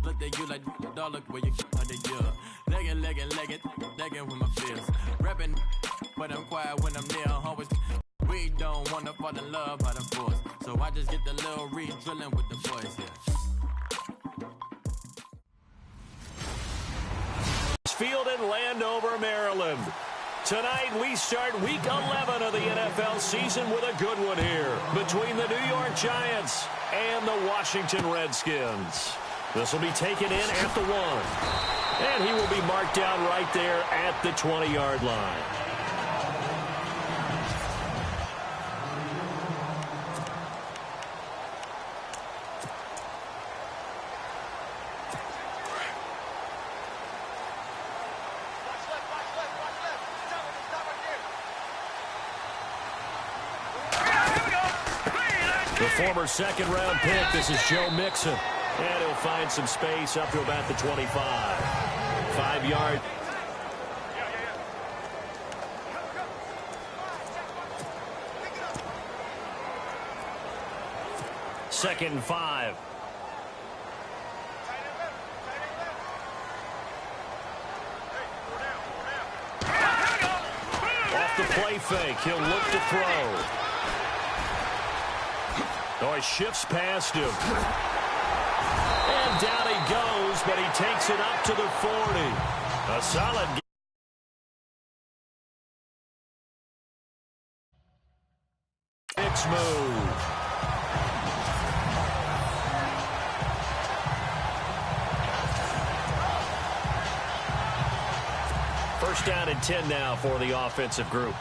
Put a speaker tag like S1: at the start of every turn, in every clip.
S1: looked at you like, dog, look where you under you. Legging with my fears. Rapping, but I'm quiet when I'm near. Always, we don't wanna fall in love by the force. So I just get the little re-drilling with the boys here.
S2: Field in Landover, Maryland. Tonight we start week 11 of the NFL season with a good one here between the New York Giants and the Washington Redskins. This will be taken in at the 1. And he will be marked down right there at the 20-yard line. The former second-round pick, this is Joe Mixon. And he'll find some space up to about the 25. 5 yard. Second and 5. Off the play fake, he'll look to throw. Oh, he shifts past him. And down he goes, but he takes it up to the 40. A solid game. Next move. First down and 10 now for the offensive group.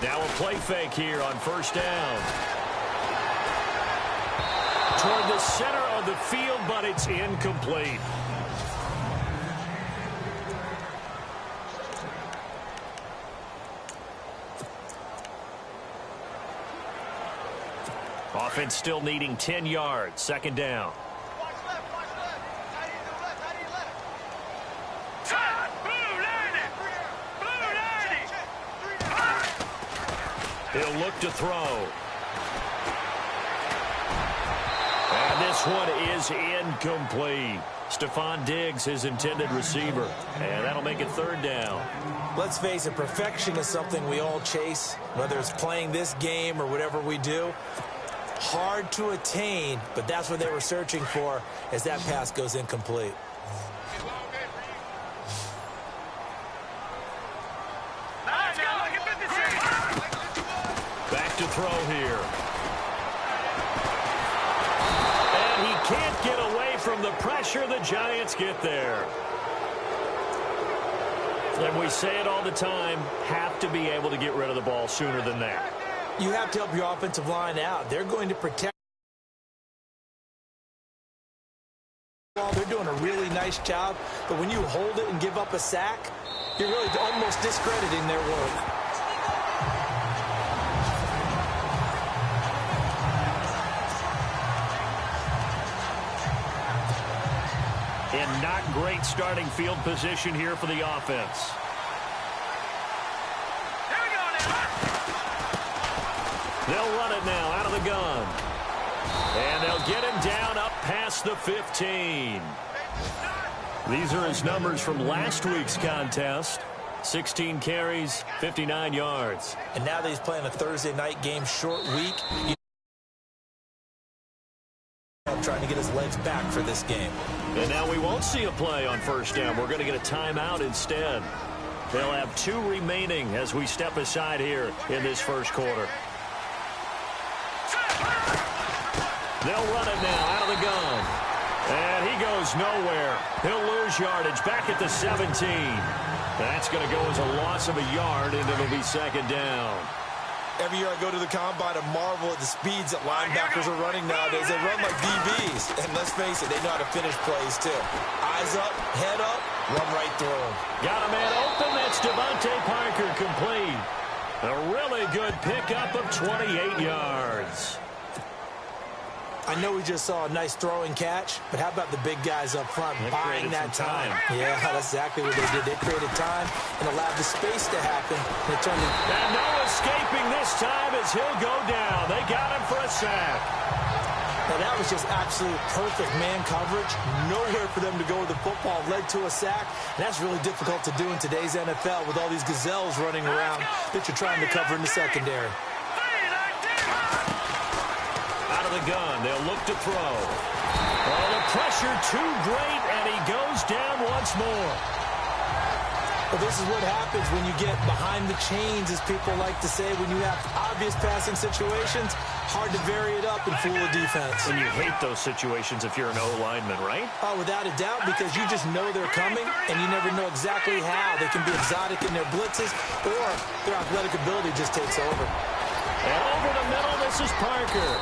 S2: Now a play fake here on first down. Toward the center of the field, but it's incomplete. Offense still needing 10 yards. Second down. He'll look to throw. And this one is incomplete. Stephon Diggs, his intended receiver. And that'll make it third down.
S3: Let's face it, perfection is something we all chase, whether it's playing this game or whatever we do. Hard to attain, but that's what they were searching for as that pass goes incomplete.
S2: To throw here. And he can't get away from the pressure. The Giants get there. And we say it all the time, have to be able to get rid of the ball sooner than that.
S3: You have to help your offensive line out. They're going to protect. They're doing a really nice job, but when you hold it and give up a sack, you're really almost discrediting their work.
S2: And not great starting field position here for the offense. They'll run it now out of the gun. And they'll get him down up past the 15. These are his numbers from last week's contest. 16 carries, 59 yards.
S3: And now that he's playing a Thursday night game, short week, trying to get his legs back for this game.
S2: And now we won't see a play on first down. We're going to get a timeout instead. They'll have 2 remaining as we step aside here in this first quarter. They'll run it now out of the gun. And he goes nowhere. He'll lose yardage back at the 17. That's going to go as a loss of a yard, and it'll be second down.
S3: Every year I go to the combine and marvel at the speeds that linebackers are running nowadays. They run like DBs. And let's face it, they know how to finish plays too. Eyes up, head up, run right through them.
S2: Got a man open. That's Devontae Parker complete. A really good pickup of 28 yards.
S3: I know we just saw a nice throwing catch, but how about the big guys up front buying that time? Yeah, that's exactly what they did. They created time and allowed the space to happen.
S2: And no escaping this time as he'll go down. They got him for a sack.
S3: Now, that was just absolute perfect man coverage. Nowhere for them to go with the football. Led to a sack. And that's really difficult to do in today's NFL with all these gazelles running around that you're trying to cover in the secondary.
S2: Out of the gun, they'll look to throw. Oh, the pressure too great, and he goes down once more.
S3: Well, this is what happens when you get behind the chains, as people like to say, when you have obvious passing situations. Hard to vary it up and fool a defense.
S2: And you hate those situations if you're an O-lineman, right?
S3: Oh, without a doubt, because you just know they're coming, and you never know exactly how. They can be exotic in their blitzes, or their athletic ability just takes over.
S2: And over the middle, this is Parker.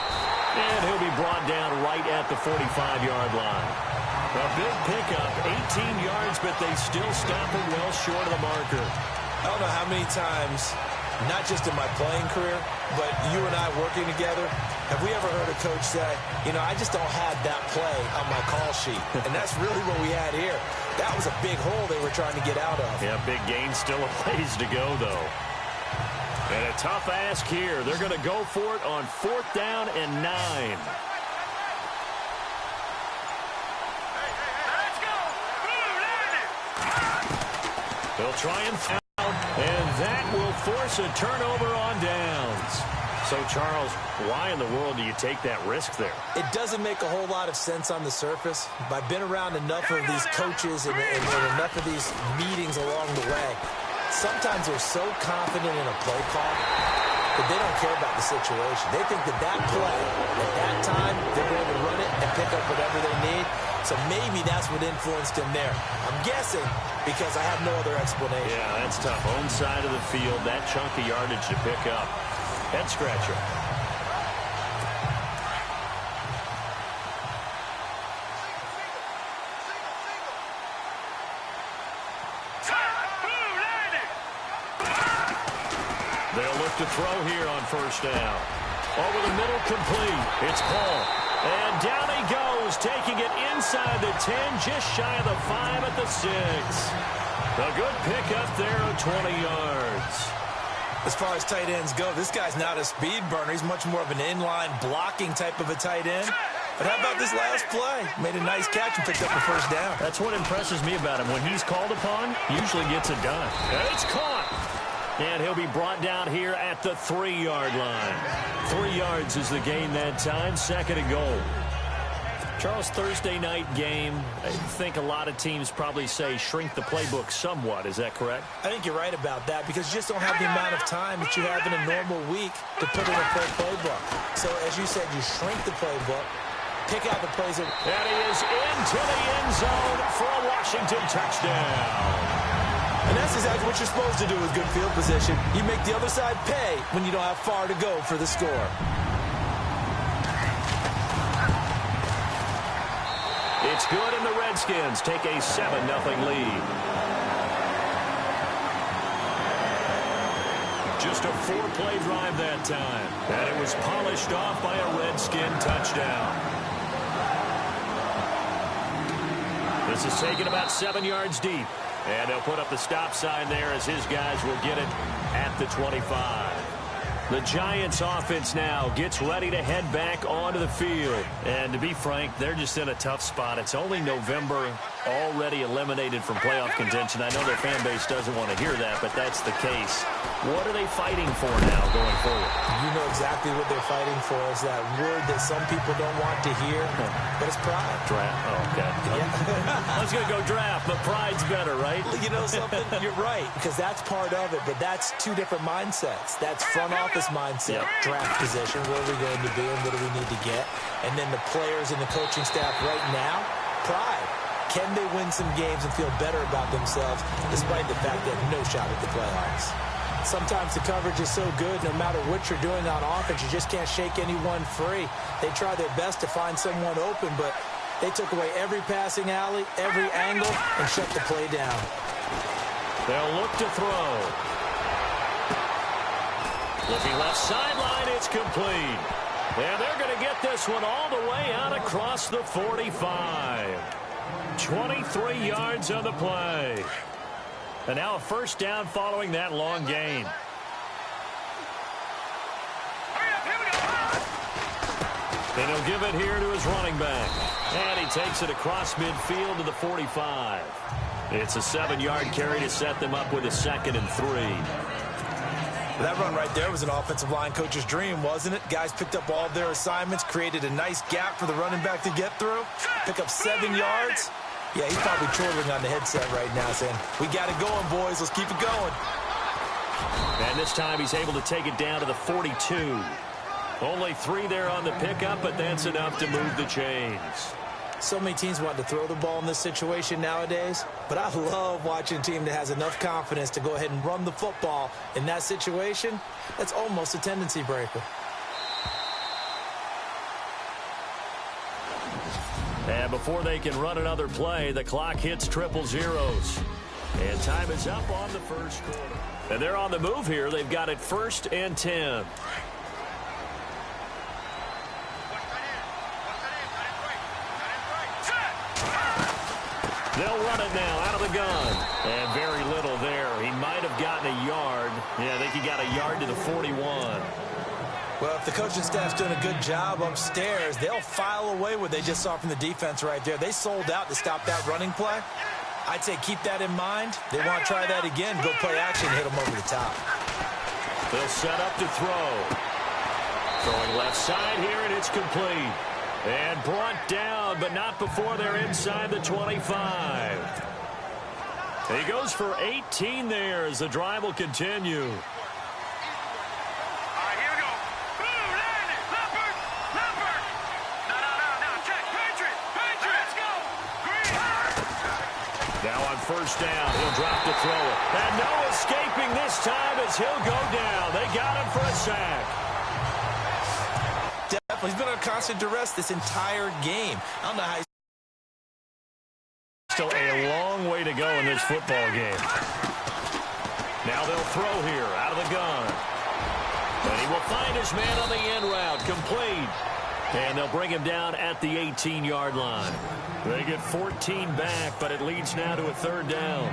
S2: And he'll be brought down right at the 45-yard line. A big pickup, 18 yards, but they still stop him well short of the marker.
S3: I don't know how many times, not just in my playing career, but you and I working together, have we ever heard a coach say, you know, I just don't have that play on my call sheet. And that's really what we had here. That was a big hole they were trying to get out of.
S2: Yeah, big gain, still a ways to go, though. And a tough ask here. They're going to go for it on 4th down and 9. They'll try and foul, and that will force a turnover on downs. So, Charles, why in the world do you take that risk there?
S3: It doesn't make a whole lot of sense on the surface. But I've been around enough of these coaches and enough of these meetings along the way. Sometimes they're so confident in a play call that they don't care about the situation. They think that that play, at that time, they're going to run it and pick up whatever they need. So maybe that's what influenced him there. I'm guessing because I have no other explanation.
S2: Yeah, that's tough. Own side of the field, that chunk of yardage to pick up. Head scratcher. They'll look to throw here on 1st down. Over the middle, complete. It's Paul. And down he goes, taking it inside the 10, just shy of the 5 at the 6. A good pickup there of 20 yards.
S3: As far as tight ends go, this guy's not a speed burner. He's much more of an inline blocking type of a tight end. But how about this last play? Made a nice catch and picked up a 1st down.
S2: That's what impresses me about him. When he's called upon, usually gets it done. And it's caught. And he'll be brought down here at the 3-yard line. 3 yards is the gain that time. 2nd and goal. Charles, Thursday night game, I think a lot of teams probably say shrink the playbook somewhat. Is that correct?
S3: I think you're right about that because you just don't have the amount of time that you have in a normal week to put in a full playbook. So, as you said, you shrink the playbook, pick out the plays.
S2: And he is into the end zone for a Washington touchdown.
S3: And that's exactly what you're supposed to do with good field position. You make the other side pay when you don't have far to go for the score.
S2: It's good, and the Redskins take a 7-0 lead. Just a 4-play drive that time. And it was polished off by a Redskin touchdown. This is taken about 7 yards deep. And they'll put up the stop sign there as his guys will get it at the 25. The Giants offense now gets ready to head back onto the field. And to be frank, they're just in a tough spot. It's only November, already eliminated from playoff contention. I know their fan base doesn't want to hear that, but that's the case. What are they fighting for now going forward?
S3: You know exactly what they're fighting for is that word that some people don't want to hear, but it's pride.
S2: Draft? Oh, okay. Yeah. I was going to go draft, but pride's better, right?
S3: You know something? You're right, because that's part of it, but that's two different mindsets. That's front office mindset, draft position, where are we going to be and what do we need to get? And then the players and the coaching staff right now, pride. Can they win some games and feel better about themselves despite the fact they have no shot at the playoffs? Sometimes the coverage is so good, no matter what you're doing on offense, you just can't shake anyone free. They try their best to find someone open, but they took away every passing alley, every angle, and shut the play down.
S2: They'll look to throw. Looking left sideline, it's complete. And they're going to get this one all the way out across the 45. 23 yards on the play. And now a first down following that long gain. And he'll give it here to his running back. And he takes it across midfield to the 45. It's a 7-yard carry to set them up with a 2nd and 3.
S3: That run right there was an offensive line coach's dream, wasn't it? Guys picked up all of their assignments, created a nice gap for the running back to get through, pick up 7 yards. Yeah, he's probably chortling on the headset right now saying, we got it going, boys. Let's keep it going.
S2: And this time he's able to take it down to the 42. Only 3 there on the pickup, but that's enough to move the chains.
S3: So many teams want to throw the ball in this situation nowadays, but I love watching a team that has enough confidence to go ahead and run the football in that situation. That's almost a tendency breaker.
S2: And before they can run another play, the clock hits 000. And time is up on the first quarter. And they're on the move here. They've got it 1st and 10. They'll run it now out of the gun. And very little there. He might have gotten a yard. Yeah, I think he got a yard to the 41.
S3: Well, if the coaching staff's doing a good job upstairs, they'll file away what they just saw from the defense right there. They sold out to stop that running play. I'd say keep that in mind. They want to try that again, go play action, hit them over the top.
S2: They'll set up to throw. Throwing left side here, and it's complete. And brought down, but not before they're inside the 25. He goes for 18 there as the drive will continue. Now on first down, he'll drop to throw it. And no escaping this time as he'll go down. They got him for a sack.
S3: Definitely. He's been under constant duress this entire game. I don't know how he's...
S2: Still a long way to go in this football game. Now they'll throw here out of the gun. And he will find his man on the end route. Complete. And they'll bring him down at the 18-yard line. They get 14 back, but it leads now to a 3rd down.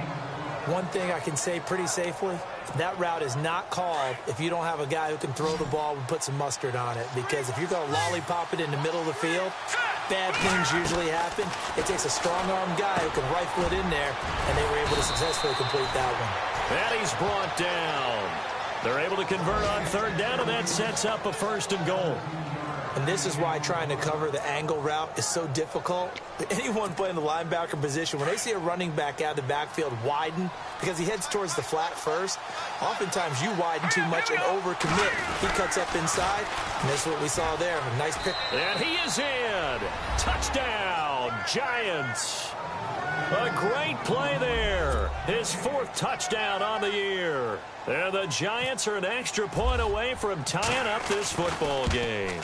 S3: One thing I can say pretty safely, that route is not called if you don't have a guy who can throw the ball and put some mustard on it. Because if you're going to lollipop it in the middle of the field, bad things usually happen. It takes a strong-arm guy who can rifle it in there, and they were able to successfully complete that one.
S2: And he's brought down. They're able to convert on 3rd down, and that sets up a 1st and goal.
S3: And this is why trying to cover the angle route is so difficult. Anyone playing the linebacker position, when they see a running back out of the backfield widen, because he heads towards the flat first, oftentimes you widen too much and overcommit. He cuts up inside, and that's what we saw there. A nice pick.
S2: And he is in. Touchdown, Giants. A great play there. His 4th touchdown on the year. And the Giants are an extra point away from tying up this football game.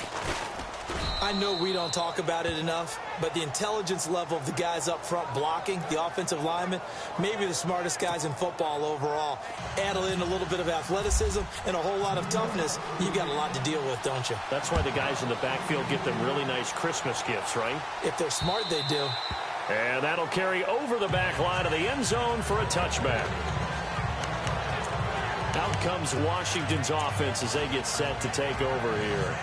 S3: I know we don't talk about it enough, but the intelligence level of the guys up front blocking, the offensive linemen, maybe the smartest guys in football overall. Add in a little bit of athleticism and a whole lot of toughness, you've got a lot to deal with, don't you?
S2: That's why the guys in the backfield get them really nice Christmas gifts, right?
S3: If they're smart, they do.
S2: And that'll carry over the back line of the end zone for a touchback. Out comes Washington's offense as they get set to take over here.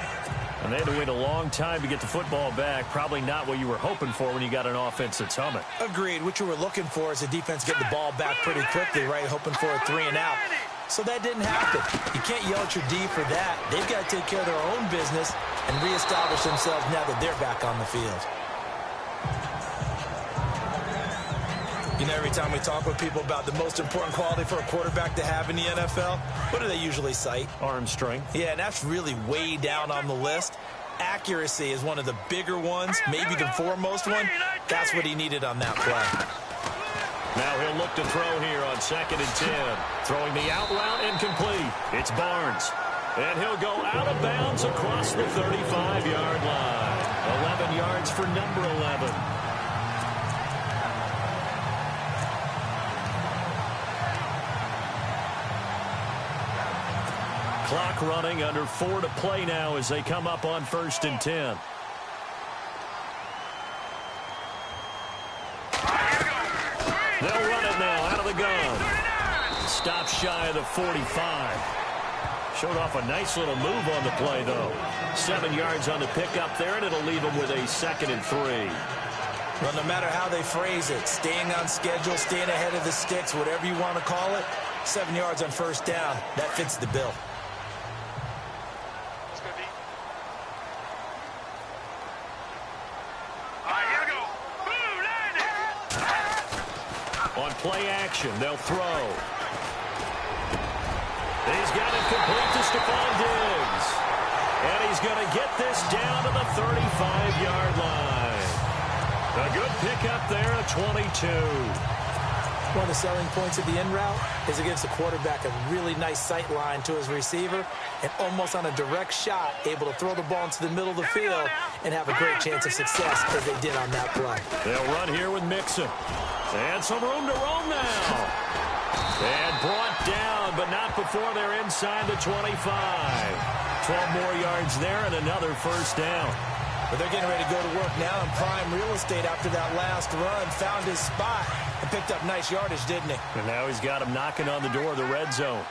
S2: And they had to wait a long time to get the football back. Probably not what you were hoping for when you got an offense that's humming.
S3: Agreed. What you were looking for is the defense get the ball back pretty quickly, right? Hoping for a 3 and out. So that didn't happen. You can't yell at your D for that. They've got to take care of their own business and reestablish themselves now that they're back on the field. You know, every time we talk with people about the most important quality for a quarterback to have in the NFL, what do they usually cite?
S2: Arm strength.
S3: Yeah, and that's really way down on the list. Accuracy is one of the bigger ones, maybe the foremost one. That's what he needed on that play.
S2: Now he'll look to throw here on 2nd and 10. Throwing the out route incomplete. It's Barnes. And he'll go out of bounds across the 35-yard line. 11 yards for number 11. Clock running, under 4 to play now as they come up on 1st and 10. They'll run it now out of the gun. Stop shy of the 45. Showed off a nice little move on the play, though. 7 yards on the pickup there, and it'll leave them with a 2nd and 3.
S3: Well, no matter how they phrase it, staying on schedule, staying ahead of the sticks, whatever you want to call it, 7 yards on 1st down, that fits the bill.
S2: On play action, they'll throw. He's got it complete to Stephon Diggs. And he's going to get this down to the 35-yard line. A good pickup there at 22.
S3: One of the selling points of the in route is it gives the quarterback a really nice sight line to his receiver and almost on a direct shot able to throw the ball into the middle of the field and have a great chance of success as they did on that play.
S2: They'll run here with Mixon. And some room to roam now. And brought down, but not before they're inside the 25. 12 more yards there and another 1st down.
S3: But they're getting ready to go to work now in prime real estate after that last run. Found his spot and picked up nice yardage, didn't he?
S2: And now he's got him knocking on the door of the red zone.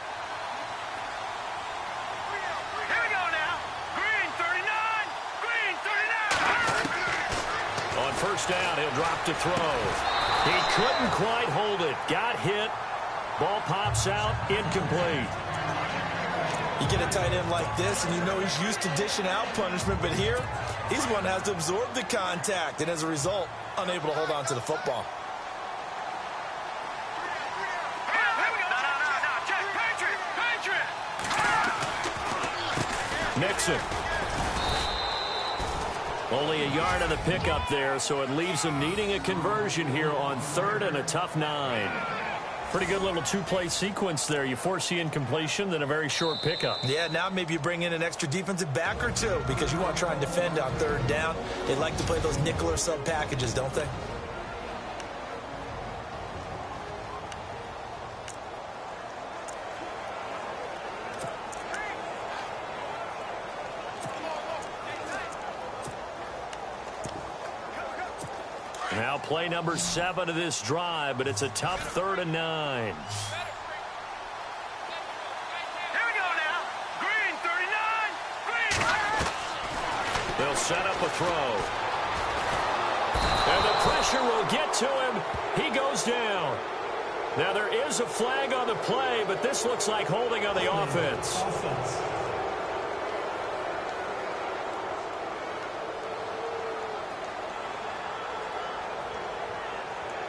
S4: Here we go now. Green 39. Green 39.
S2: On 1st down, he'll drop to throw. He couldn't quite hold it. Got hit. Ball pops out. Incomplete.
S3: You get a tight end like this, and you know he's used to dishing out punishment, but here, he's the one that has to absorb the contact, and as a result, unable to hold on to the football.
S2: Nixon. Only a yard on the pickup there, so it leaves him needing a conversion here on 3rd and a tough 9. Pretty good little 2-play sequence there. You force the incompletion, then a very short pickup.
S3: Yeah, now maybe you bring in an extra defensive back or two because you want to try and defend on 3rd down. They like to play those nickel or sub packages, don't they?
S2: Now play number 7 of this drive, but it's a tough 3rd and 9.
S4: Here we go now. Green 39. Green.
S2: They'll set up a throw. And the pressure will get to him. He goes down. Now there is a flag on the play, but this looks like holding on the offense.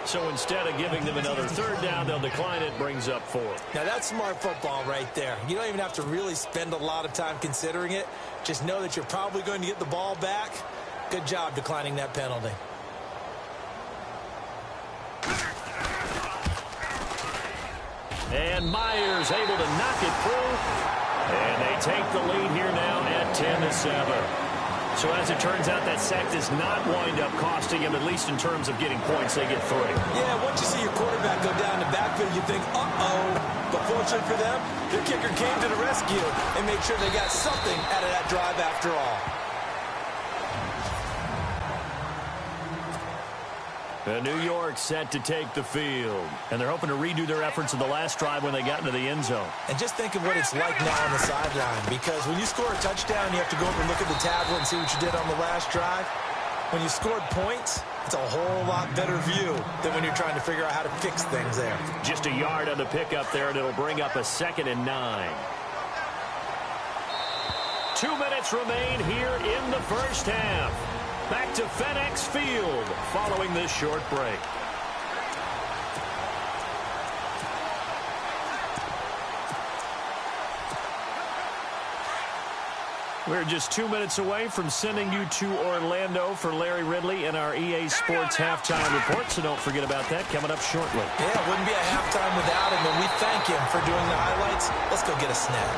S2: So instead of giving them another 3rd down, they'll decline it, brings up 4.
S3: Now that's smart football right there. You don't even have to really spend a lot of time considering it. Just know that you're probably going to get the ball back. Good job declining that penalty.
S2: And Myers able to knock it through. And they take the lead here now at 10-7. So as it turns out, that sack does not wind up costing him, at least in terms of getting points. They get 3.
S3: Yeah, once you see your quarterback go down the backfield, you think, uh-oh. But fortunately for them, their kicker came to the rescue and made sure they got something out of that drive after all.
S2: New York set to take the field. And they're hoping to redo their efforts in the last drive when they got into the end zone.
S3: And just think of what it's like now on the sideline. Because when you score a touchdown, you have to go over and look at the tablet and see what you did on the last drive. When you scored points, it's a whole lot better view than when you're trying to figure out how to fix things there.
S2: Just a yard on the pickup there, and it'll bring up a 2nd and 9. 2 minutes remain here in the 1st half. Back to FedEx Field following this short break. We're just 2 minutes away from sending you to Orlando for Larry Ridley and our EA Sports halftime report, so don't forget about that coming up shortly.
S3: Yeah, it wouldn't be a halftime without him, and we thank him for doing the highlights. Let's go get a snack.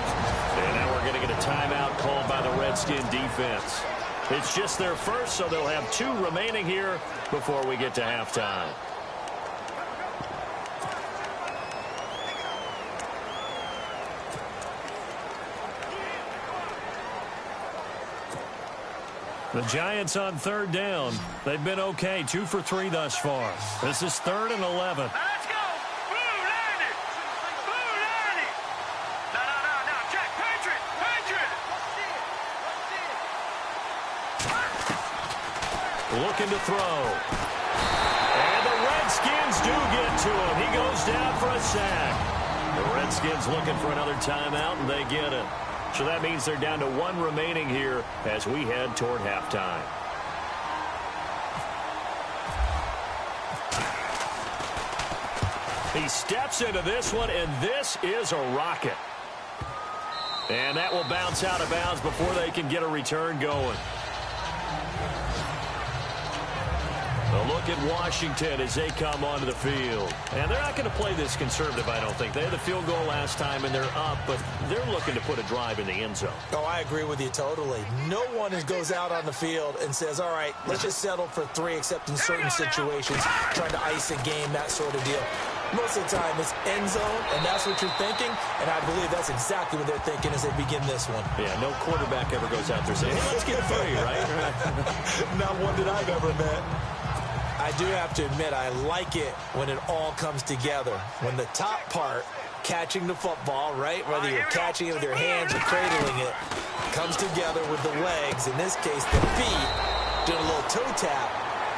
S2: And now we're going to get a timeout called by the Redskin defense. It's just their first, so they'll have 2 remaining here before we get to halftime. The Giants on third down. They've been okay, 2 for 3 thus far. This is 3rd and 11.
S4: Let's go. Blue line it. Blue line it. No. Jack, Patriot.
S2: Looking to throw. And the Redskins do get to him. He goes down for a sack. The Redskins looking for another timeout, and they get it. So that means they're down to 1 remaining here as we head toward halftime. He steps into this one, and this is a rocket. And that will bounce out of bounds before they can get a return going. A look at Washington as they come onto the field. And they're not going to play this conservative, I don't think. They had the field goal last time, and they're up, but they're looking to put a drive in the end zone.
S3: Oh, I agree with you totally. No one goes out on the field and says, all right, let's just settle for 3, except in certain situations, trying to ice a game, that sort of deal. Most of the time, it's end zone, and that's what you're thinking, and I believe that's exactly what they're thinking as they begin this one.
S2: Yeah, no quarterback ever goes out there saying, hey, let's get 3, right?
S3: Not one that I've ever met. I do have to admit, I like it when it all comes together. When the top part, catching the football, right, whether you're catching it with your hands or cradling it, comes together with the legs, in this case the feet, doing a little toe tap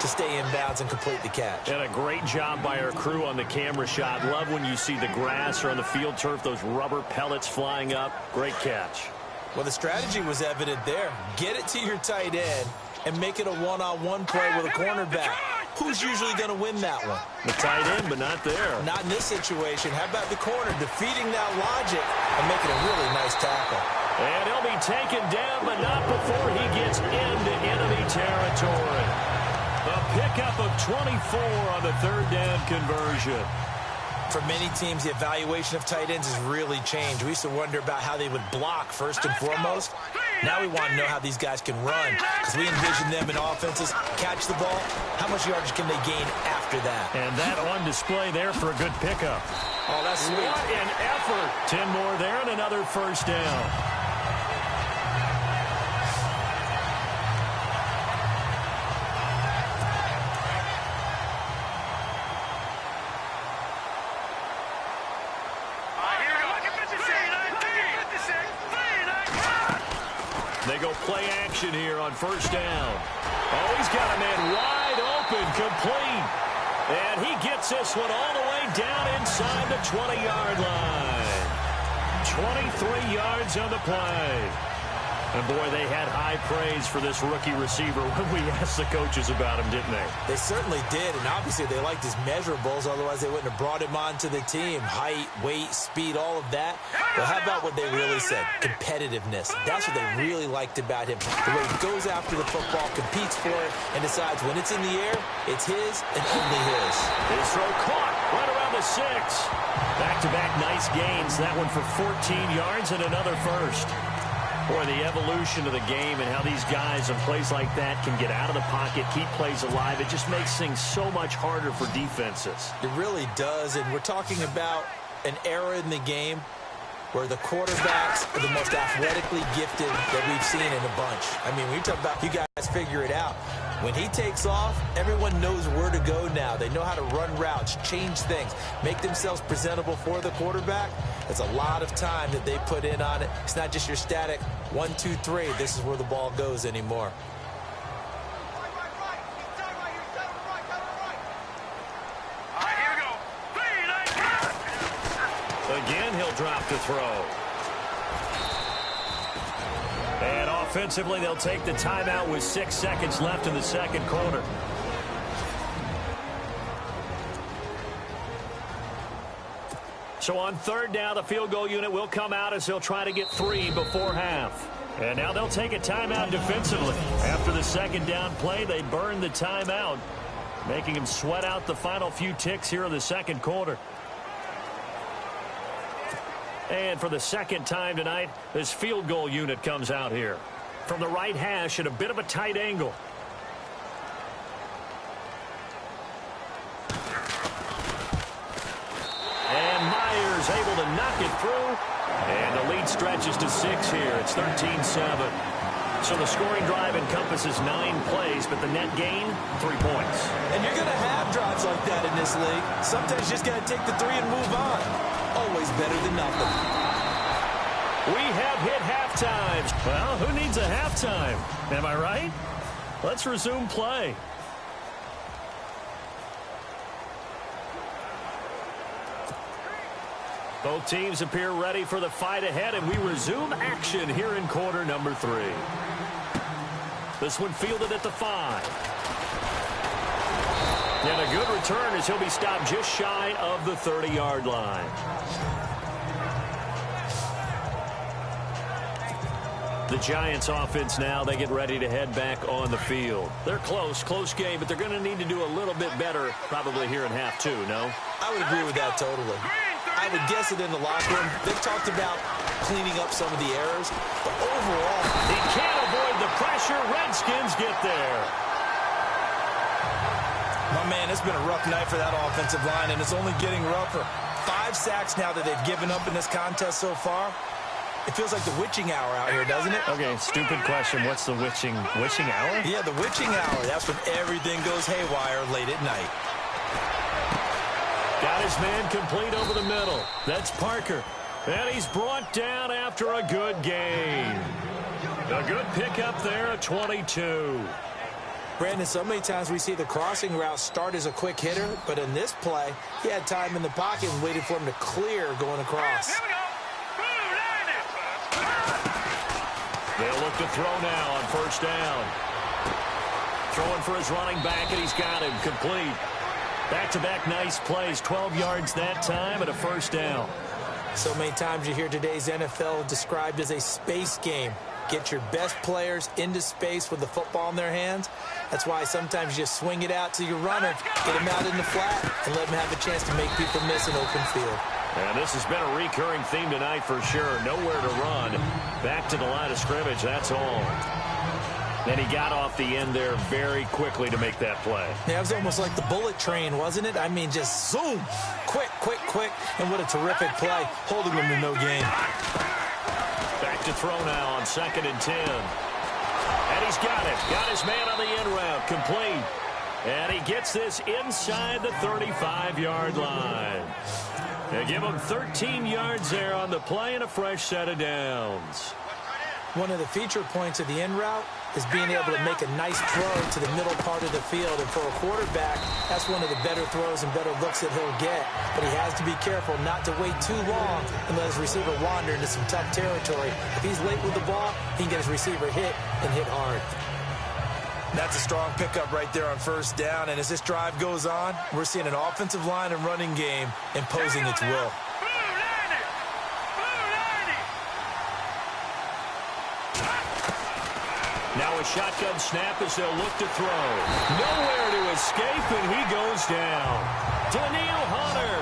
S3: to stay in bounds and complete the catch.
S2: And a great job by our crew on the camera shot. Love when you see the grass or on the field turf, those rubber pellets flying up. Great catch.
S3: Well, the strategy was evident there. Get it to your tight end and make it a one-on-one play with a cornerback. Who's usually going to win that one?
S2: The tight end, but not there.
S3: Not in this situation. How about the corner defeating that logic and making a really nice tackle?
S2: And he'll be taken down, but not before he gets into enemy territory. A pickup of 24 on the 3rd down conversion.
S3: For many teams, the evaluation of tight ends has really changed. We used to wonder about how they would block first and foremost. Now we want to know how these guys can run, because we envision them in offenses catch the ball. How much yardage can they gain after that?
S2: And that on display there for a good pickup.
S3: Oh, that's sweet.
S2: What an effort. 10 more there and another first down. They go play action here on first down. Oh, he's got a man wide open, complete. And he gets this one all the way down inside the 20-yard line. 23 yards on the play. And, boy, they had high praise for this rookie receiver when we asked the coaches about him, didn't they?
S3: They certainly did, and obviously they liked his measurables, otherwise they wouldn't have brought him onto the team. Height, weight, speed, all of that. But how about what they really said? Competitiveness. That's what they really liked about him. The way he goes after the football, competes for it, and decides when it's in the air, it's his and only his.
S2: His throw caught right around the 6. Back-to-back nice gains. That one for 14 yards and another first. Boy, the evolution of the game and how these guys in plays like that can get out of the pocket, keep plays alive, it just makes things so much harder for defenses.
S3: It really does, and we're talking about an era in the game where the quarterbacks are the most athletically gifted that we've seen in a bunch. I mean, when you talk about you guys figure it out. When he takes off, everyone knows where to go now. They know how to run routes, change things, make themselves presentable for the quarterback. It's a lot of time that they put in on it. It's not just your static 1, 2, 3. This is where the ball goes anymore.
S2: Again, he'll drop the throw. And offensively, they'll take the timeout with 6 seconds left in the second quarter. So on third down, the field goal unit will come out as they'll try to get 3 before half. And now they'll take a timeout defensively. After the second down play, they burn the timeout, making them sweat out the final few ticks here in the second quarter. And for the second time tonight, this field goal unit comes out here. From the right hash at a bit of a tight angle. And Myers able to knock it through. And the lead stretches to 6 here. It's 13-7. So the scoring drive encompasses 9 plays, but the net gain, 3 points.
S3: And you're going to have drives like that in this league. Sometimes you just got to take the 3 and move on. Always better than nothing.
S2: We have hit halftime. Well, who needs a halftime? Am I right? Let's resume play. Both teams appear ready for the fight ahead, and we resume action here in quarter number 3. This one fielded at the 5. And a good return as he'll be stopped just shy of the 30-yard line. The Giants offense now, they get ready to head back on the field. They're close game, but they're going to need to do a little bit better probably here in half 2, no?
S3: I would agree with that totally. I would guess it in the locker room. They've talked about cleaning up some of the errors, but overall,
S2: he can't avoid the pressure. Redskins get there.
S3: My man, it's been a rough night for that offensive line, and it's only getting rougher. 5 sacks now that they've given up in this contest so far. It feels like the witching hour out here, doesn't it?
S2: Okay, stupid question. What's the witching hour?
S3: Yeah, the witching hour. That's when everything goes haywire late at night.
S2: Got his man complete over the middle. That's Parker. And he's brought down after a good gain. A good pickup there at 22.
S3: Brandon, so many times we see the crossing route start as a quick hitter, but in this play, he had time in the pocket and waited for him to clear going across.
S2: They'll look to throw now on first down. Throwing for his running back, and he's got him complete. Back-to-back nice plays, 12 yards that time and a first down.
S3: So many times you hear today's NFL described as a space game. Get your best players into space with the football in their hands. That's why sometimes you just swing it out to your runner, get him out in the flat, and let him have a chance to make people miss an open field.
S2: And this has been a recurring theme tonight for sure. Nowhere to run. Back to the line of scrimmage, that's all. And he got off the end there very quickly to make that play.
S3: Yeah, it was almost like the bullet train, wasn't it? I mean, just zoom. Quick. And what a terrific play, holding them to no gain.
S2: Back to throw now on 2nd and 10. And he's got it. Got his man on the in route, complete. And he gets this inside the 35-yard line. They give him 13 yards there on the play and a fresh set of downs.
S3: One of the feature points of the in route is being able to make a nice throw to the middle part of the field. And for a quarterback, that's one of the better throws and better looks that he'll get. But he has to be careful not to wait too long and let his receiver wander into some tough territory. If he's late with the ball, he can get his receiver hit and hit hard. That's a strong pickup right there on first down. And as this drive goes on, we're seeing an offensive line and running game imposing its will.
S2: Now a shotgun snap as they'll look to throw. Nowhere to escape, and he goes down. Danielle Hunter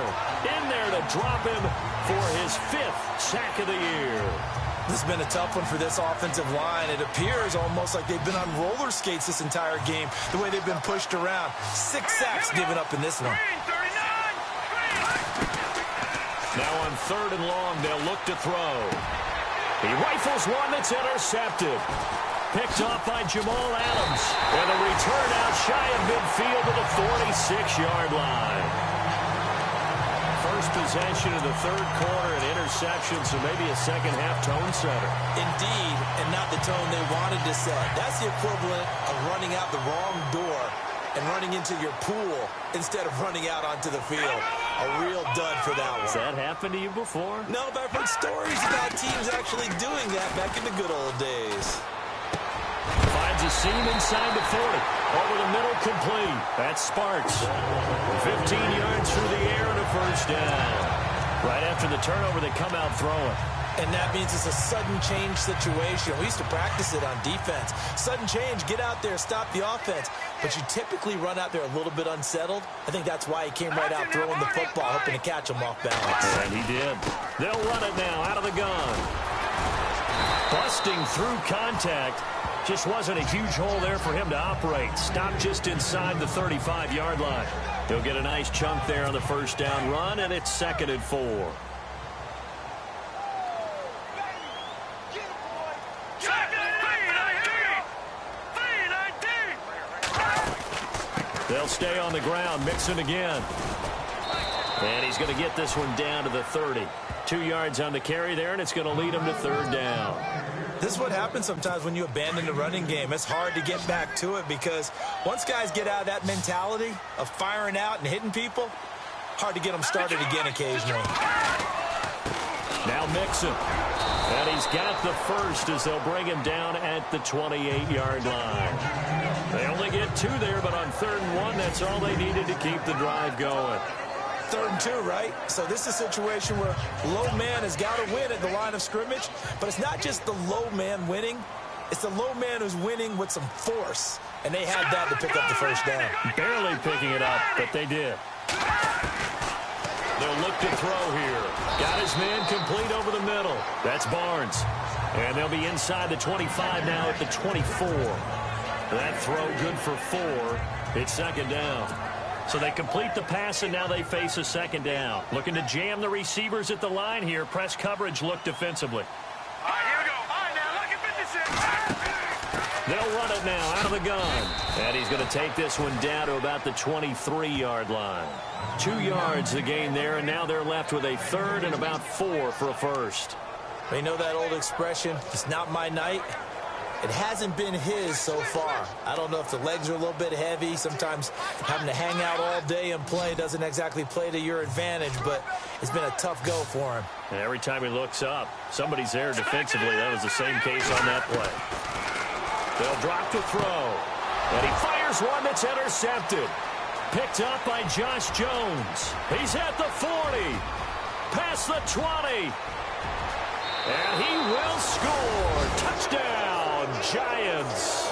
S2: in there to drop him for his 5th sack of the year.
S3: This has been a tough one for this offensive line. It appears almost like they've been on roller skates this entire game, the way they've been pushed around. 6 sacks given up in this one.
S2: Now on 3rd and long, they'll look to throw. He rifles one that's intercepted. Picked off by Jamal Adams. And a return out shy of midfield to the 46-yard line. First possession of the 3rd quarter, an interception, so maybe a second-half tone setter.
S3: Indeed, and not the tone they wanted to set. That's the equivalent of running out the wrong door and running into your pool instead of running out onto the field. A real dud for that one.
S2: Has that happened to you before?
S3: No, but I've heard stories about teams actually doing that back in the good old days.
S2: Finds a seam inside the 40. Over the middle, complete. That's Sparks. 15 yards through the air and a first down. Right after the turnover, they come out throwing.
S3: And that means it's a sudden change situation. We used to practice it on defense. Sudden change, get out there, stop the offense. But you typically run out there a little bit unsettled. I think that's why he came right out throwing the football, hoping to catch him off balance.
S2: And he did. They'll run it now out of the gun. Busting through contact. Just wasn't a huge hole there for him to operate. Stopped just inside the 35-yard line. He'll get a nice chunk there on the first down run, and it's 2nd and 4. They'll stay on the ground. Mixon again. And he's going to get this one down to the 30. 2 yards on the carry there, and it's going to lead him to third down.
S3: This is what happens sometimes when you abandon the running game. It's hard to get back to it because once guys get out of that mentality of firing out and hitting people, hard to get them started again occasionally.
S2: Now Mixon. And he's got the first as they'll bring him down at the 28-yard line. They only get 2 there, but on 3rd and 1, that's all they needed to keep the drive going.
S3: 3rd and 2, right? So this is a situation where low man has got to win at the line of scrimmage, but it's not just the low man winning. It's the low man who's winning with some force, and they had that to pick up the first down.
S2: Barely picking it up, but they did. They'll look to throw here. Got his man complete over the middle. That's Barnes. And they'll be inside the 25 now at the 24. That throw good for 4. It's 2nd down. So they complete the pass, and now they face a 2nd down. Looking to jam the receivers at the line here. Press coverage look defensively.
S4: All right, here we go. All right, now, look at 56.
S2: They'll run it now out of the gun. And he's going to take this one down to about the 23-yard line. 2 yards the gain there, and now they're left with a 3rd and about 4 for a first.
S3: You know that old expression, it's not my night? It hasn't been his so far. I don't know if the legs are a little bit heavy. Sometimes having to hang out all day and play doesn't exactly play to your advantage, but it's been a tough go for him.
S2: And every time he looks up, somebody's there defensively. That was the same case on that play. They'll drop to throw. And he fires one that's intercepted. Picked up by Josh Jones. He's at the 40. Past the 20. And he will score. Touchdown, Giants.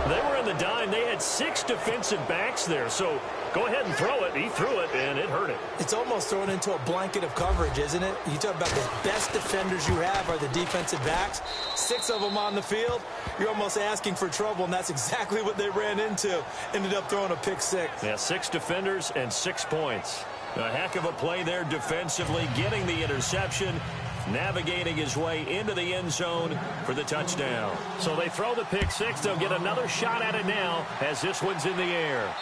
S2: They were in the dime. They had 6 defensive backs there. So go ahead and throw it. He threw it, and it hurt him.
S3: It's almost thrown into a blanket of coverage, isn't it? You talk about the best defenders you have are the defensive backs. 6 of them on the field. You're almost asking for trouble, and that's exactly what they ran into. Ended up throwing a pick 6.
S2: Yeah, 6 defenders and 6 points. A heck of a play there defensively, getting the interception, navigating his way into the end zone for the touchdown. So they throw the pick 6. They'll get another shot at it now as this one's in the air.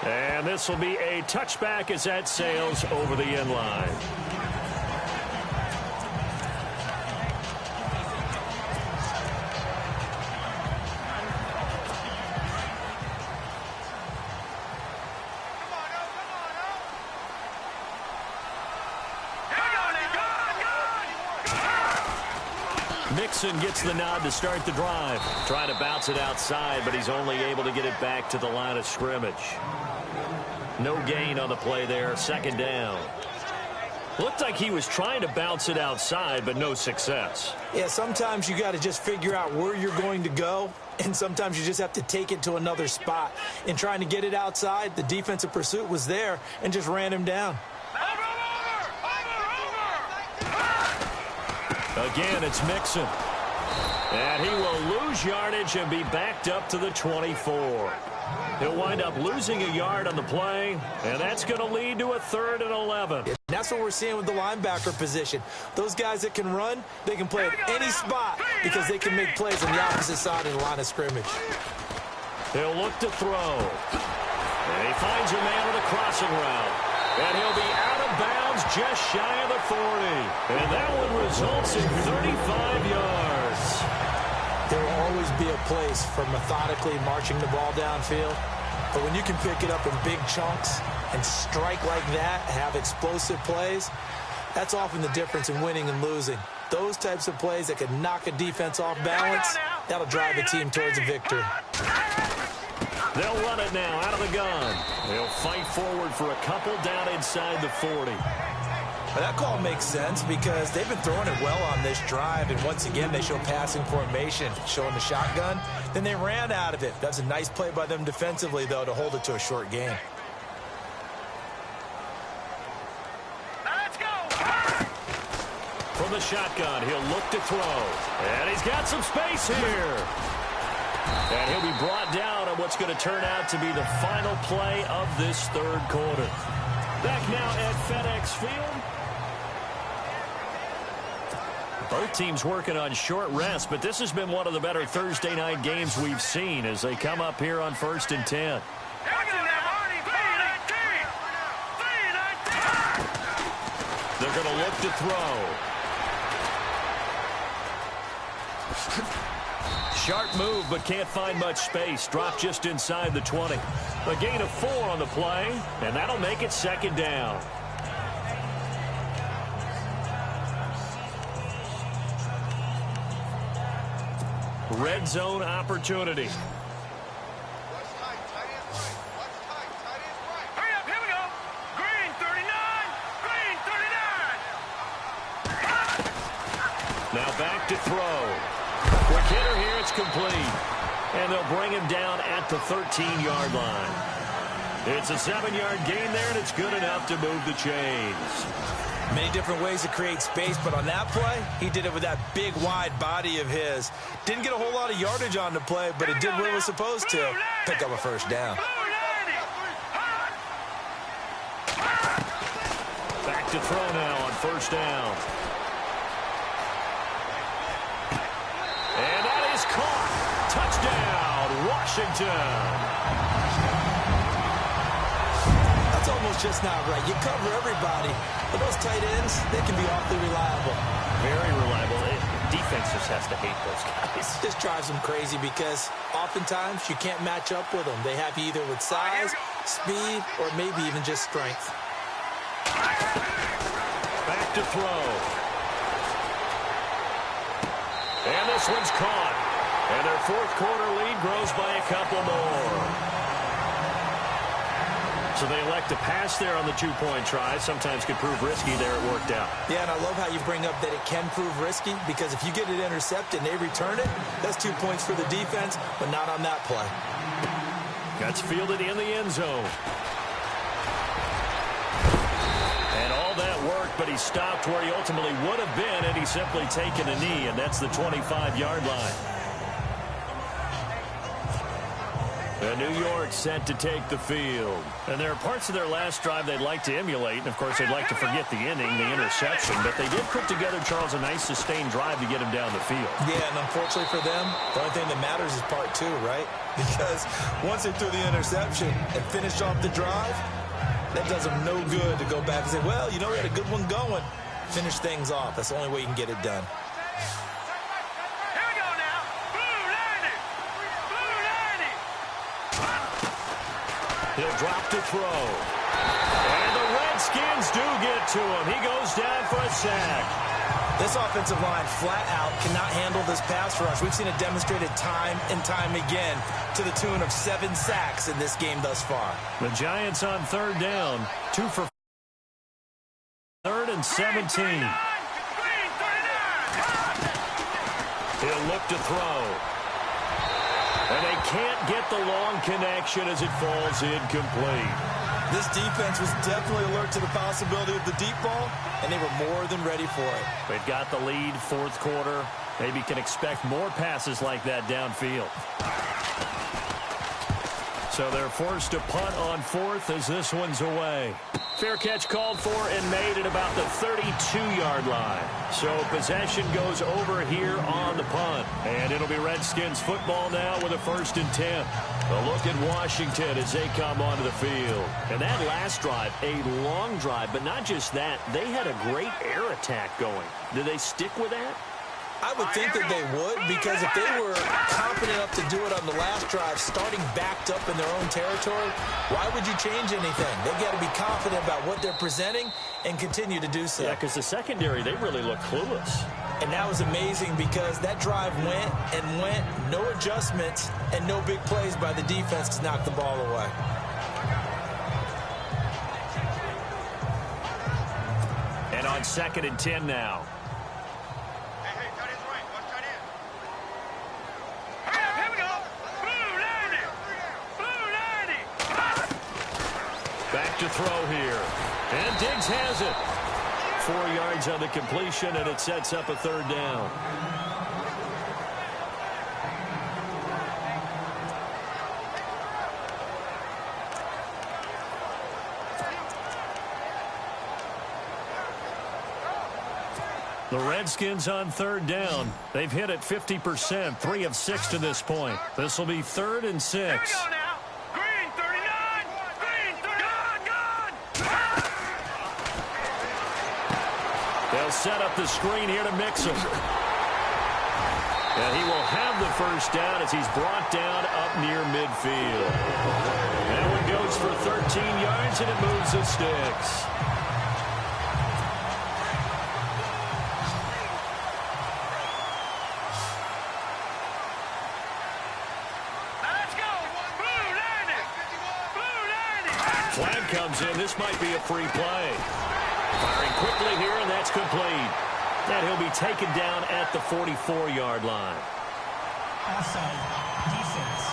S2: And this will be a touchback as that sails over the end line. Mixon gets the nod to start the drive. Trying to bounce it outside, but he's only able to get it back to the line of scrimmage. No gain on the play there. 2nd down. Looked like he was trying to bounce it outside, but no success.
S3: Yeah, sometimes you got to just figure out where you're going to go, and sometimes you just have to take it to another spot. In trying to get it outside, the defensive pursuit was there and just ran him down.
S2: Again, it's Mixon. And he will lose yardage and be backed up to the 24. He'll wind up losing a yard on the play, and that's going to lead to a 3rd and 11.
S3: That's what we're seeing with the linebacker position. Those guys that can run, they can play at any spot because they can make plays on the opposite side of the line of scrimmage.
S2: He'll look to throw. And he finds a man with a crossing route. And he'll be out of bounds just shy of the 40. And that one results in 35 yards.
S3: There will always be a place for methodically marching the ball downfield. But when you can pick it up in big chunks and strike like that, have explosive plays, that's often the difference in winning and losing. Those types of plays that can knock a defense off balance, that'll drive a team towards a victory.
S2: They'll run it now out of the gun. They'll fight forward for a couple down inside the 40.
S3: Well, that call makes sense because they've been throwing it well on this drive, and once again they show passing formation, showing the shotgun. Then they ran out of it. That's a nice play by them defensively, though, to hold it to a short game.
S4: Let's go.
S2: From the shotgun, he'll look to throw. And he's got some space here. And he'll be brought down on what's going to turn out to be the final play of this 3rd quarter. Back now at FedEx Field. Both teams working on short rest, but this has been one of the better Thursday night games we've seen as they come up here on 1st and 10. They're going to look to throw. Sharp move, but can't find much space. Drop just inside the 20. A gain of 4 on the play, and that'll make it 2nd down. Red zone opportunity.
S4: Hurry up, here we go. Green 39, green 39.
S2: Now back to throw. Quick hitter here, it's complete. And they'll bring him down at the 13-yard line. It's a 7-yard gain there, and it's good enough to move the chains.
S3: Many different ways to create space, but on that play, he did it with that big, wide body of his. Didn't get a whole lot of yardage on the play, but it did what it was supposed to. Pick up a 1st down.
S2: Back to throw now on 1st down. And that is caught. Touchdown, Washington.
S3: That's almost just not right. You cover everybody, but those tight ends, they can be awfully reliable.
S2: Very reliable. Defense just has to hate those guys.
S3: This drives them crazy because oftentimes you can't match up with them. They have you either with size, speed, or maybe even just strength.
S2: Back to throw. And this one's caught. And their 4th quarter lead grows by a couple more. So they elect to pass there on the 2-point try. Sometimes could prove risky. There it worked out.
S3: Yeah, and I love how you bring up that it can prove risky because if you get it intercepted and they return it, that's 2 points for the defense, but not on that play.
S2: That's fielded in the end zone. And all that worked, but he stopped where he ultimately would have been had he simply taken a knee, and that's the 25-yard line. And New York set to take the field. And there are parts of their last drive they'd like to emulate. And, of course, they'd like to forget the inning, the interception. But they did put together, Charles, a nice sustained drive to get him down the field.
S3: Yeah, and unfortunately for them, the only thing that matters is part 2, right? Because once they threw the interception and finished off the drive, that does them no good to go back and say, well, you know, we had a good one going. Finish things off. That's the only way you can get it done.
S2: He'll drop to throw. And the Redskins do get to him. He goes down for a sack.
S3: This offensive line flat out cannot handle this pass rush. We've seen it demonstrated time and time again to the tune of 7 sacks in this game thus far.
S2: The Giants on 3rd down. 2 for 3rd and 17. He'll look to throw. And they can't get the long connection as it falls incomplete.
S3: This defense was definitely alert to the possibility of the deep ball, and they were more than ready for it.
S2: They've got the lead, 4th quarter. Maybe can expect more passes like that downfield. So they're forced to punt on 4th as this one's away. Fair catch called for and made at about the 32-yard line. So possession goes over here on the punt. And it'll be Redskins football now with a 1st and 10. A look at Washington as they come onto the field. And that last drive, a long drive, but not just that. They had a great air attack going. Did they stick with that?
S3: I would think that they would, because if they were confident enough to do it on the last drive, starting backed up in their own territory, why would you change anything? They've got to be confident about what they're presenting and continue to do so.
S2: Yeah, because the secondary, they really look clueless.
S3: And that was amazing because that drive went and went, no adjustments, and no big plays by the defense to knock the ball away.
S2: And on 2nd and 10 now. Back to throw here. And Diggs has it. 4 yards on the completion, and it sets up a 3rd down. The Redskins on third down. They've hit it 50%, 3 of 6 to this point. This will be 3rd and 6.
S4: Here we go now. Green 39. Green 39. Gone.
S2: They'll set up the screen here to Mixon. And he will have the first down as he's brought down up near midfield. That one goes for 13 yards, and it moves the sticks. Flag comes in. This might be a free play. Firing quickly here, and that's complete. And he'll be taken down at the 44-yard line.
S5: Offside defense.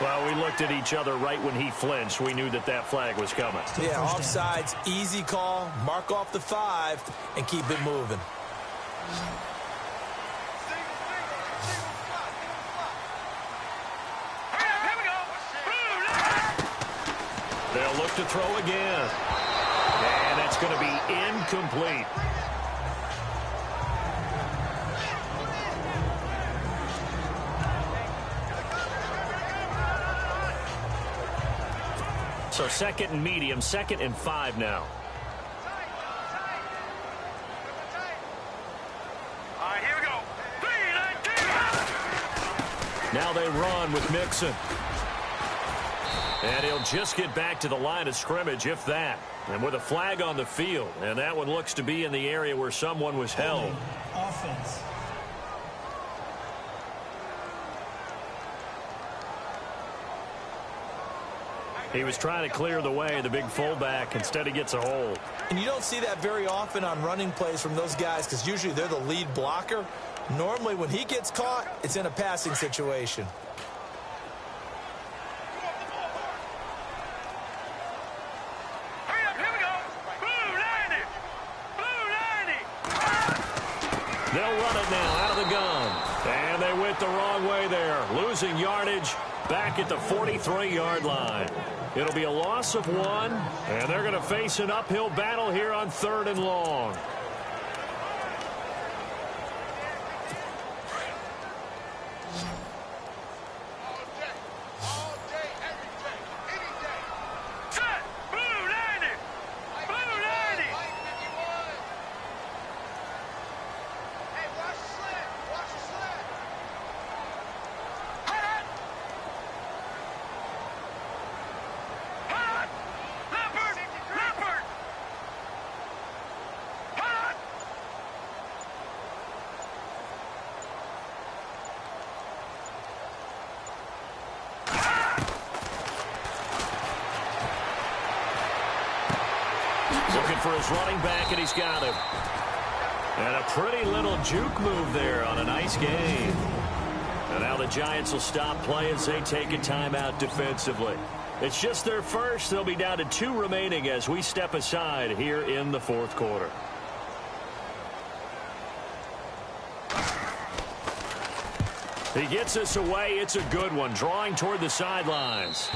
S2: Well, we looked at each other right when he flinched. We knew that that flag was coming.
S3: Yeah, offsides, easy call. Mark off the 5 and keep it moving.
S2: They'll look to throw again. And that's going to be incomplete. So 2nd and medium, 2nd and 5 now.
S4: All right, here we go. 3-19.
S2: Now they run with Mixon. And he'll just get back to the line of scrimmage, if that. And with a flag on the field. And that one looks to be in the area where someone was held.
S5: Offense.
S2: He was trying to clear the way, the big fullback. Instead, he gets a hold.
S3: And you don't see that very often on running plays from those guys because usually they're the lead blocker. Normally, when he gets caught, it's in a passing situation.
S2: They'll run it now out of the gun. And they went the wrong way there. Losing yardage back at the 43-yard line. It'll be a loss of 1. And they're going to face an uphill battle here on 3rd and long. Looking for his running back, and he's got him. And a pretty little juke move there on a nice game. And now the Giants will stop play as they take a timeout defensively. It's just their first. They'll be down to 2 remaining as we step aside here in the 4th quarter. He gets us away. It's a good one, drawing toward the sidelines.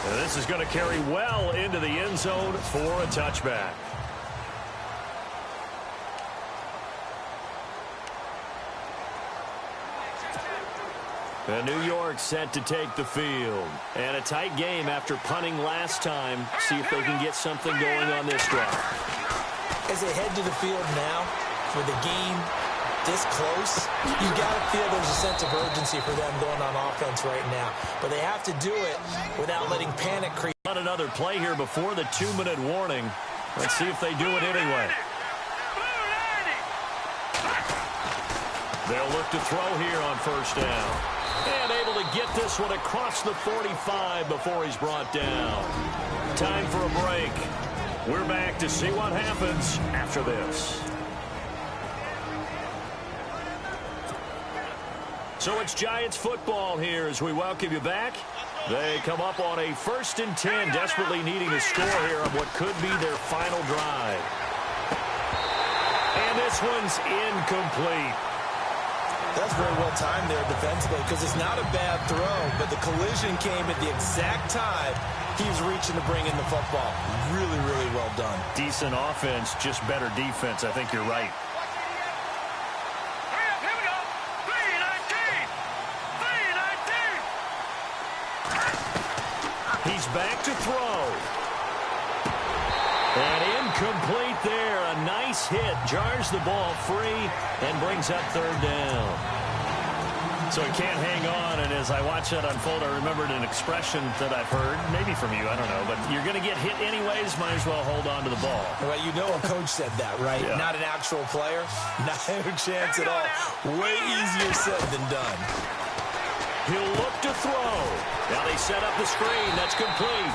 S2: And this is going to carry well into the end zone for a touchback. And New York set to take the field. And a tight game after punting last time. See if they can get something going on this drive.
S3: As they head to the field now for the game this close, you've got to feel there's a sense of urgency for them going on offense right now. But they have to do it without letting panic creep.
S2: Not another play here before the 2-minute warning. Let's see if they do it anyway. They'll look to throw here on 1st down. And able to get this one across the 45 before he's brought down. Time for a break. We're back to see what happens after this. So it's Giants football here as we welcome you back. They come up on a 1st and 10, desperately needing a score here on what could be their final drive. And this one's incomplete.
S3: That's very well timed there defensively because it's not a bad throw, but the collision came at the exact time he was reaching to bring in the football. Really, really well done.
S2: Decent offense, just better defense. I think you're right.
S4: Here we go. 3-19.
S2: He's back to throw. And incomplete there. A nice hit. Jars the ball free and brings up third down. So he can't hang on. And as I watch that unfold, I remembered an expression that I've heard, maybe from you, I don't know, but you're going to get hit anyways, might as well hold on to the ball.
S3: Well, you know a coach said that, right?
S2: Yeah.
S3: Not an actual player. Not a chance at all. Way easier said than done.
S2: He'll look to throw. Now they set up the screen. That's complete.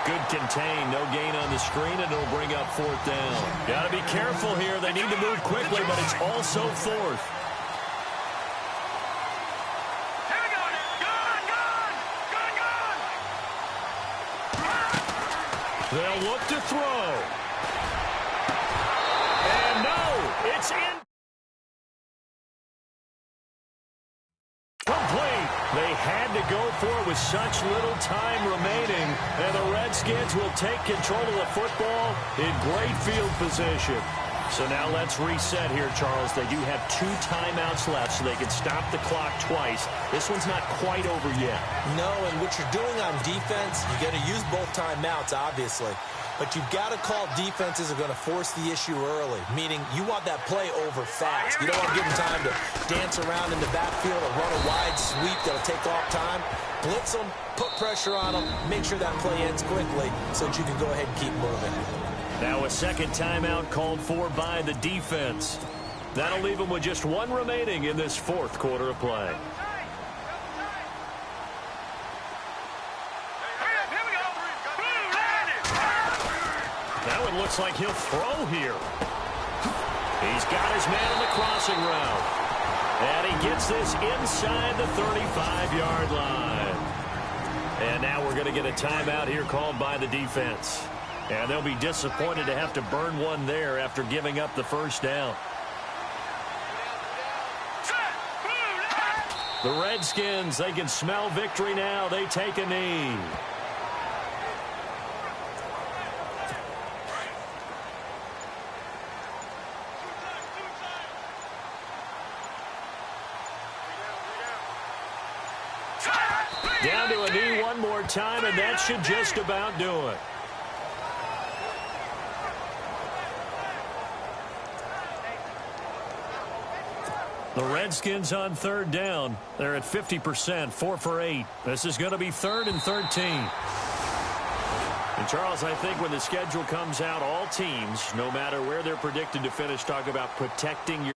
S2: Good contain. No gain on the screen, and it'll bring up fourth down. Got to be careful here. They need to move quickly, but it's also fourth.
S4: Here we go. Gone.
S2: They'll look to throw. And no, it's in. Complete. They had to go for it with such little time remaining, and the Redskins will take control of the football in great field position. So now let's reset here, Charles. They do have 2 timeouts left, so they can stop the clock twice. This one's not quite over yet.
S3: No, and what you're doing on defense, you're going to use both timeouts, obviously. But you've got to call defenses are going to force the issue early, meaning you want that play over fast. You don't want to give them time to dance around in the backfield or run a wide sweep that'll take off time. Blitz them, put pressure on them, make sure that play ends quickly so that you can go ahead and keep moving.
S2: Now a second timeout called for by the defense. That'll leave them with just 1 remaining in this fourth quarter of play. That one looks like he'll throw here. He's got his man on the crossing route. And he gets this inside the 35-yard line. And now we're going to get a timeout here called by the defense. And they'll be disappointed to have to burn one there after giving up the first down. The Redskins, they can smell victory now. They take a knee. Down to a knee one more time, and that should just about do it. The Redskins on third down. They're at 50%, 4 for 8. This is going to be 3rd and 13. And, Charles, I think when the schedule comes out, all teams, no matter where they're predicted to finish, talk about protecting your